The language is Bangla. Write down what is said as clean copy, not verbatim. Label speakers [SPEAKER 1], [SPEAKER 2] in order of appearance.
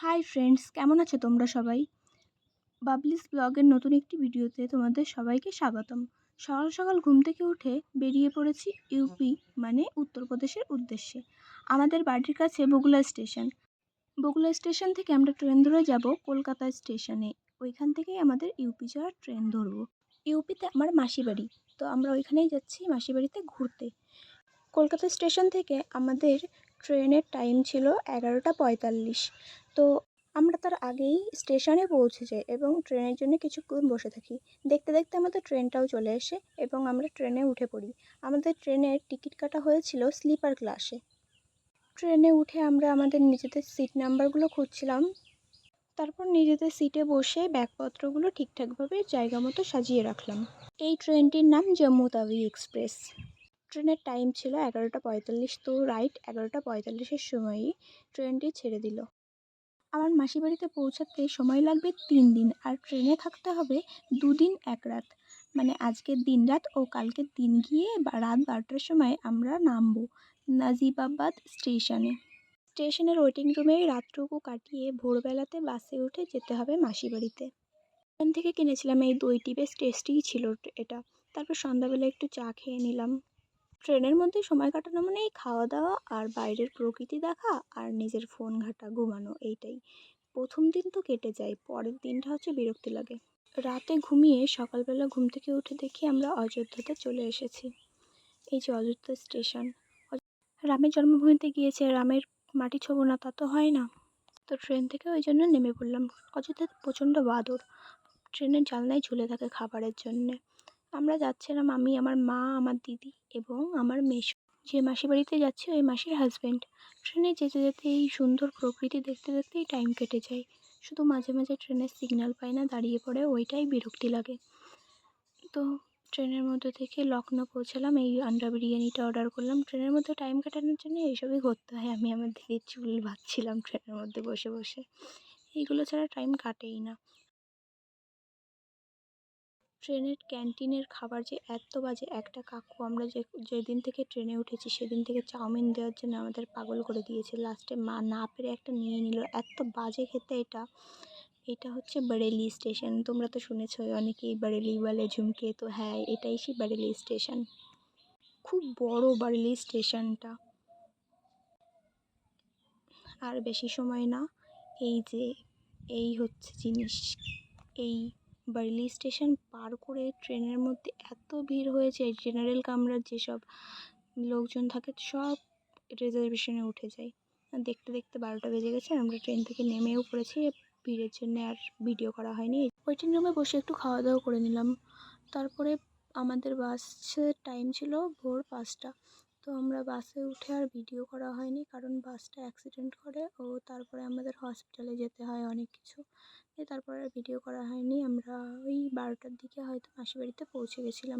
[SPEAKER 1] হাই ফ্রেন্ডস, কেমন আছো তোমরা সবাই? বাবলিস ব্লগের নতুন একটি ভিডিওতে তোমাদের সবাইকে স্বাগতম। সকাল সকাল ঘুম থেকে উঠে বেরিয়ে পড়েছি ইউপি মানে উত্তরপ্রদেশের উদ্দেশ্যে। আমাদের বাড়ির কাছে বগুড়া স্টেশন। বগুড়া স্টেশন থেকে আমরা ট্রেন ধরে যাব কলকাতা স্টেশনে। ওইখান থেকেই আমাদের ইউপি যাওয়ার ট্রেন ধরবো। ইউপিতে আমার মাসি বাড়ি, তো আমরা ওইখানেই যাচ্ছি মাসি বাড়িতে ঘুরতে। কলকাতা স্টেশন থেকে আমাদের ট্রেনের টাইম ছিল 11:45। তো আমরা তার আগেই স্টেশনে পৌঁছে যাই এবং ট্রেনের জন্য কিছুক্ষণ বসে থাকি। দেখতে দেখতে আমাদের ট্রেনটাও চলে আসে এবং আমরা ট্রেনে উঠে পড়ি। আমাদের ট্রেনের টিকিট কাটা হয়েছিল স্লিপার ক্লাসে। ট্রেনে উঠে আমরা আমাদের নিজেদের সিট নাম্বারগুলো খুঁজছিলাম। তারপর নিজেদের সিটে বসে ব্যাগপত্রগুলো ঠিকঠাকভাবে জায়গা মতো সাজিয়ে রাখলাম। এই ট্রেনটির নাম জম্মু তাওয়ি এক্সপ্রেস। ট্রেনের টাইম ছিল 11:45, তো রাইট 11:45-এর সময়ই ট্রেনটি ছেড়ে দিল। আমার মাসি বাড়িতে পৌঁছাতে সময় লাগবে 3 দিন, আর ট্রেনে থাকতে হবে 2 দিন 1 রাত। মানে আজকের দিন রাত ও কালকের দিন গিয়ে রাত 12টার সময় আমরা নামবো নাজিবাবাদ স্টেশনে। স্টেশনের ওয়েটিং রুমে রাতটুকু কাটিয়ে ভোরবেলাতে বাসে উঠে যেতে হবে মাসি বাড়িতে। ট্রেন থেকে কিনেছিলাম এই দইটি, বেশ টেস্টিই ছিল এটা। তারপর সন্ধ্যাবেলা একটু চা খেয়ে নিলাম। ট্রেনের মধ্যে সময় কাটানো মানে এই খাওয়া দাওয়া আর বাইরের প্রকৃতি দেখা আর নিজের ফোন ঘাঁটা, ঘুমানো, এইটাই। প্রথম দিন তো কেটে যায়, পরের দিনটা হচ্ছে বিরক্তি লাগে। রাতে ঘুমিয়ে সকালবেলা ঘুম থেকে উঠে দেখি আমরা অযোধ্যাতে চলে এসেছি। এই যে অযোধ্যা স্টেশন। রামের জন্মভূমিতে গিয়েছে, রামের মাটি ছোবো না তা তো হয় না। তো ট্রেন থেকে ওই জন্য নেমে পড়লাম। অযোধ্যাতে প্রচণ্ড বাদর, ট্রেনের জানলায় ঝুলে থাকে খাবারের জন্যে। আমরা যাচ্ছিলাম আমি, আমার মা, আমার দিদি এবং আমার মেসো। যে মাসি বাড়িতে যাচ্ছি ওই মাসির হাজব্যান্ড। ট্রেনে যেতে যেতে এই সুন্দর প্রকৃতি দেখতে দেখতেই টাইম কেটে যায়। শুধু মাঝে মাঝে ট্রেনের সিগন্যাল পাই না, দাঁড়িয়ে পড়ে, ওইটাই বিরক্তি লাগে। তো ট্রেনের মধ্যে থেকে লখনৌ পৌঁছালাম, এই আন্ডা বিরিয়ানিটা অর্ডার করলাম। ট্রেনের মধ্যে টাইম কাটানোর জন্য এইসবই করতে হয়। আমি আমার দিদির চুল বাঁধছিলাম ট্রেনের মধ্যে বসে বসে। এইগুলো ছাড়া টাইম কাটেই না। ট্রেনের ক্যান্টিনের খাবার যে এত বাজে, একটা কাকু, আমরা যেদিন থেকে ট্রেনে উঠেছি সেদিন থেকে চাউমিন দেওয়ার জন্য আমাদের পাগল করে দিয়েছে। লাস্টে মা না পেরে একটা নিয়ে নিল, এত বাজে খেতে এটা। এটা হচ্ছে বরেলি স্টেশন, তোমরা তো শুনেছই, অনেকেই বরেলি বলে ঝুমকে, তো হ্যাঁ এটাই সেই বরেলি স্টেশন। খুব বড় বরেলি স্টেশনটা। আর বেশি সময় না, এই যে এই হচ্ছে জিনিস। এই বরেলি স্টেশন পার করে ট্রেনের মধ্যে এত ভিড় হয়েছে, জেনারেল কামরার যেসব লোকজন থাকে সব রিজার্ভেশনে উঠে যায়। দেখতে দেখতে 12টা বেজে গেছে, আমরা ট্রেন থেকে নেমেও পড়েছি। ভিড়ের জন্য আর ভিডিও করা হয়নি। ওয়েটিং রুমে বসে একটু খাওয়া দাওয়া করে নিলাম। তারপরে আমাদের বাসের টাইম ছিল ভোর 5টা। তো আমরা বাসে উঠে আর ভিডিও করা হয়নি, কারণ বাসটা অ্যাক্সিডেন্ট করে ও তারপরে আমাদের হসপিটালে যেতে হয় অনেক কিছু। তারপরে আর ভিডিও করা হয়নি। আমরা ওই 12টার দিকে হয়তো মাসি বাড়িতে পৌঁছে গেছিলাম।